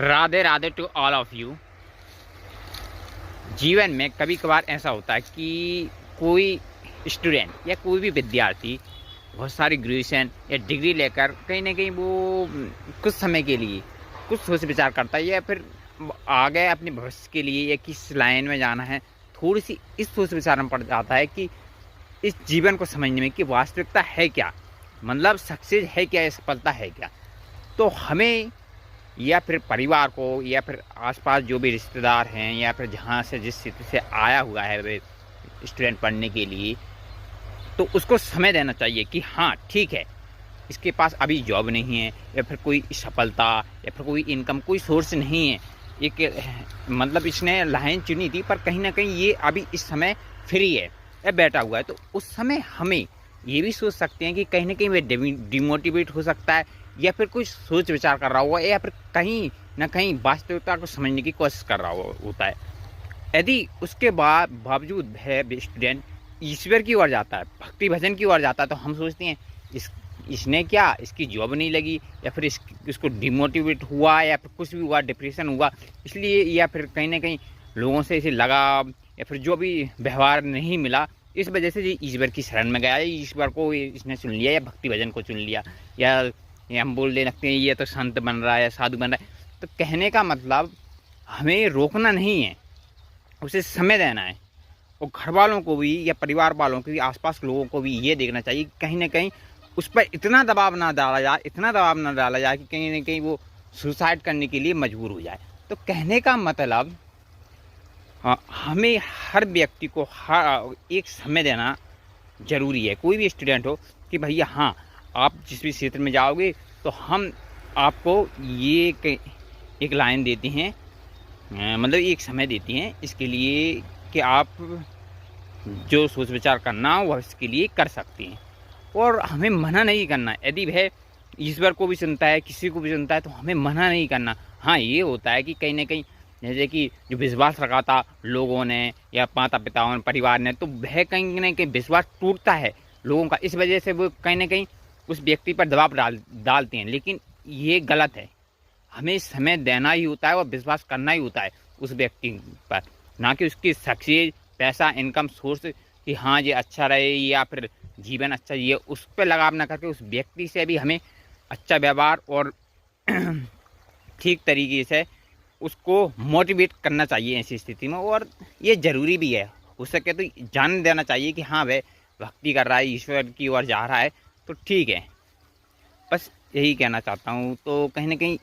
Radhe Radhe to all of you. जीवन में कभी कभार ऐसा होता है कि कोई स्टूडेंट या कोई भी विद्यार्थी बहुत सारी ग्रेजुएशन या डिग्री लेकर कहीं ना कहीं वो कुछ समय के लिए कुछ सोच विचार करता है या फिर आगे अपने भविष्य के लिए या किस लाइन में जाना है, थोड़ी सी इस सोच विचार में पड़ जाता है कि इस जीवन को समझने में कि वास्तविकता है क्या, मतलब सक्सेस है क्या या सफलता है क्या। तो हमें या फिर परिवार को या फिर आसपास जो भी रिश्तेदार हैं या फिर जहाँ से जिस स्थिति से आया हुआ है वे स्टूडेंट पढ़ने के लिए, तो उसको समय देना चाहिए कि हाँ ठीक है, इसके पास अभी जॉब नहीं है या फिर कोई सफलता या फिर कोई इनकम कोई सोर्स नहीं है। एक मतलब इसने लाइन चुनी थी पर कहीं ना कहीं ये अभी इस समय फ्री है या बैठा हुआ है, तो उस समय हमें ये भी सोच सकते हैं कि कहीं ना कहीं वह डिमोटिवेट हो सकता है या फिर कुछ सोच विचार कर रहा हुआ या फिर कहीं ना कहीं वास्तविकता को समझने की कोशिश कर रहा होता है। यदि उसके बावजूद है स्टूडेंट ईश्वर की ओर जाता है, भक्ति भजन की ओर जाता है, तो हम सोचते हैं इसने क्या, इसकी जॉब नहीं लगी या फिर इसको डिमोटिवेट हुआ या फिर कुछ भी हुआ, डिप्रेशन हुआ इसलिए, या फिर कहीं ना कहीं लोगों से इसे लगा या फिर जो भी व्यवहार नहीं मिला इस वजह से ये ईश्वर की शरण में गया, ईश्वर को इसने चुन लिया या भक्ति भजन को चुन लिया, या हम बोल दे सकते हैं ये तो संत बन रहा है या साधु बन रहा है। तो कहने का मतलब हमें रोकना नहीं है, उसे समय देना है। और घर वालों को भी या परिवार वालों को भी, आसपास लोगों को भी ये देखना चाहिए कि कहीं ना कहीं उस पर इतना दबाव ना डाला जाए कि कहीं ना कहीं वो सुसाइड करने के लिए मजबूर हो जाए। तो कहने का मतलब हमें हर व्यक्ति को हर एक समय देना जरूरी है। कोई भी स्टूडेंट हो कि भैया हाँ, आप जिस भी क्षेत्र में जाओगे तो हम आपको ये एक लाइन देती हैं, मतलब एक समय देती हैं इसके लिए कि आप जो सोच विचार करना हो वह इसके लिए कर सकती हैं। और हमें मना नहीं करना, यदि वह ईश्वर को भी सुनता है किसी को भी सुनता है तो हमें मना नहीं करना। हाँ, ये होता है कि कहीं ना कहीं जैसे कि जो विश्वास रखा था लोगों ने या माता पिताओं ने, परिवार ने, तो वह कहीं ना कहीं विश्वास टूटता है लोगों का, इस वजह से वो कहीं ना कहीं उस व्यक्ति पर दबाव डालते हैं। लेकिन ये गलत है, हमें समय देना ही होता है और विश्वास करना ही होता है उस व्यक्ति पर, ना कि उसकी सक्सेस, पैसा, इनकम सोर्स कि हाँ ये अच्छा रहे या फिर जीवन अच्छा, ये उस पर लगाव ना करके उस व्यक्ति से भी हमें अच्छा व्यवहार और ठीक तरीके से उसको मोटिवेट करना चाहिए ऐसी स्थिति में। और ये ज़रूरी भी है, हो सके तो जान देना चाहिए कि हाँ वह भक्ति कर रहा है, ईश्वर की ओर जा रहा है, तो ठीक है। बस यही कहना चाहता हूँ। तो कहीं ना कहीं